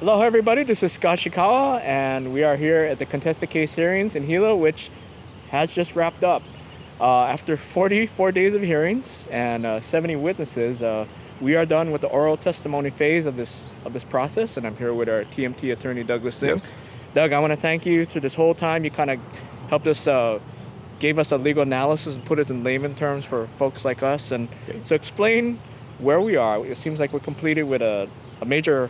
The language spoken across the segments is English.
Hello everybody, this is Scott Shikawa, and we are here at the contested case hearings in Hilo, which has just wrapped up. After 44 days of hearings and 70 witnesses, we are done with the oral testimony phase of this process, and I'm here with our TMT attorney, Douglas Singh. Yes. Doug, I want to thank you through this whole time. You kind of helped us, gave us a legal analysis and put it in layman terms for folks like us. And so explain where we are. It seems like we're completed with a major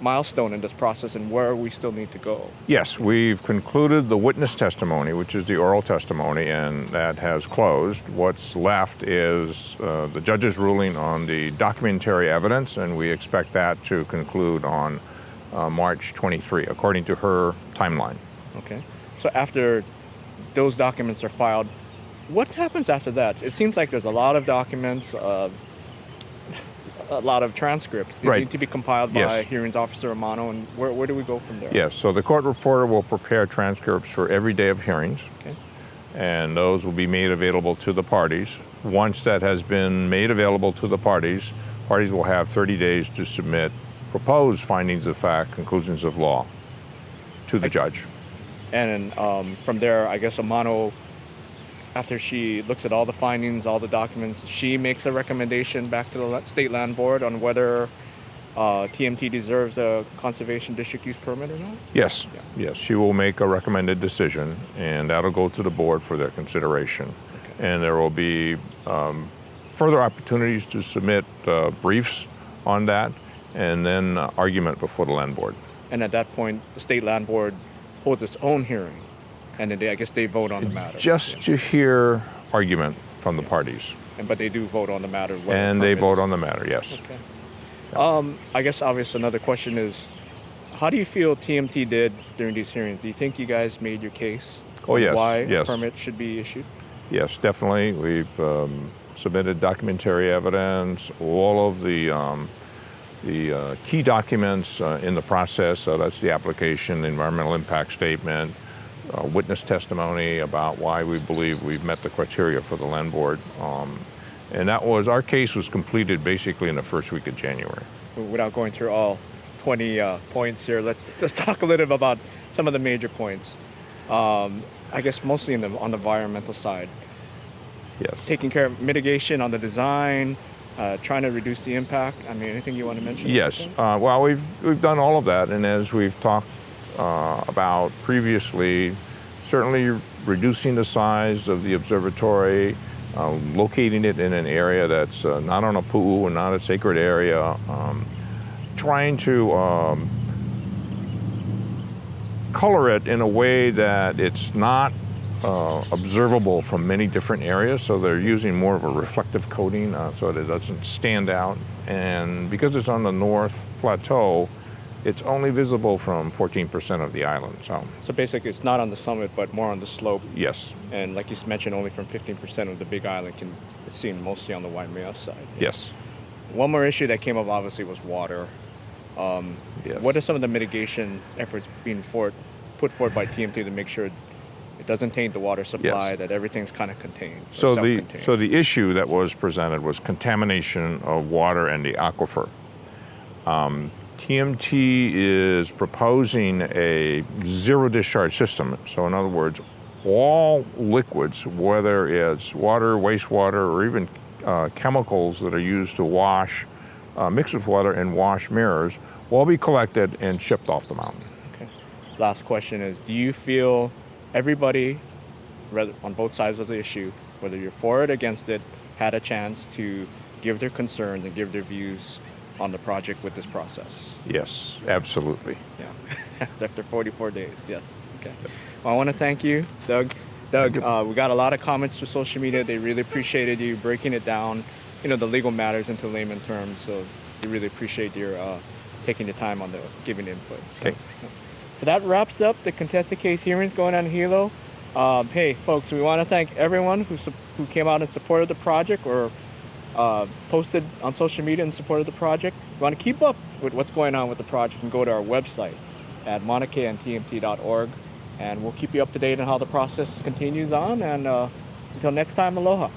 milestone in this process and where we still need to go. Yes, we've concluded the witness testimony, which is the oral testimony, and that has closed. What's left is the judge's ruling on the documentary evidence, and we expect that to conclude on March 23, according to her timeline. Okay. So after those documents are filed, what happens after that? It seems like there's a lot of documents, a lot of transcripts. They need to be compiled by hearings officer Amano, and where do we go from there? Yes, so the court reporter will prepare transcripts for every day of hearings, okay, and those will be made available to the parties. Once that has been made available to the parties will have 30 days to submit proposed findings of fact, conclusions of law to the judge. And from there, I guess Amano, after she looks at all the findings, all the documents, she makes a recommendation back to the State Land Board on whether TMT deserves a conservation district use permit or not? Yes, yes, she will make a recommended decision, and that'll go to the board for their consideration. Okay. And there will be further opportunities to submit briefs on that, and then argument before the Land Board. And at that point, the State Land Board holds its own hearing, and then I guess they vote on the matter. Just to hear argument from the parties. But they do vote on the matter. And they vote on the matter, yes. Okay. Yeah. I guess obviously another question is, how do you feel TMT did during these hearings? Do you think you guys made your case? Oh, yes. Why yes. a permit should be issued? Yes, definitely. We've submitted documentary evidence, all of the key documents in the process. So that's the application, the environmental impact statement, witness testimony about why we believe we've met the criteria for the Land Board. And our case was completed basically in the first week of January. Without going through all 20 points here, let's just talk a little bit about some of the major points. I guess mostly on the environmental side. Yes. Taking care of mitigation on the design, trying to reduce the impact. I mean, anything you want to mention? Yes. Well, we've done all of that, and as we've talked about previously, certainly reducing the size of the observatory, locating it in an area that's not on a pu'u and not a sacred area, trying to color it in a way that it's not observable from many different areas, so they're using more of a reflective coating so that it doesn't stand out. And because it's on the North Plateau, it's only visible from 14% of the island. So basically it's not on the summit, but more on the slope. Yes. And like you mentioned, only from 15% of the big island it's seen mostly on the Waimea side. Yes. One more issue that came up obviously was water. Yes. What are some of the mitigation efforts being put forward by TMT to make sure it doesn't taint the water supply, Yes. that everything's kind of contained? So the issue that was presented was contamination of water and the aquifer. TMT is proposing a zero discharge system. So in other words, all liquids, whether it's water, wastewater, or even chemicals that are used to wash, mix with water and wash mirrors, will all be collected and shipped off the mountain. Okay. Last question is, do you feel everybody on both sides of the issue, whether you're for it or against it, had a chance to give their concerns and give their views on the project with this process? Yes, absolutely. Yeah. After 44 days, yeah. Okay. Well, I want to thank you, Doug. Doug, we got a lot of comments through social media. They really appreciated you breaking it down, the legal matters into layman terms. So they really appreciate your taking the time on giving input. Okay. So that wraps up the contested case hearings going on in Hilo. Hey, folks, we want to thank everyone who came out and supported the project or posted on social media in support of the project. If you want to keep up with what's going on with the project, and go to our website at maunakea.tmt.org, and we'll keep you up to date on how the process continues on. And until next time, aloha.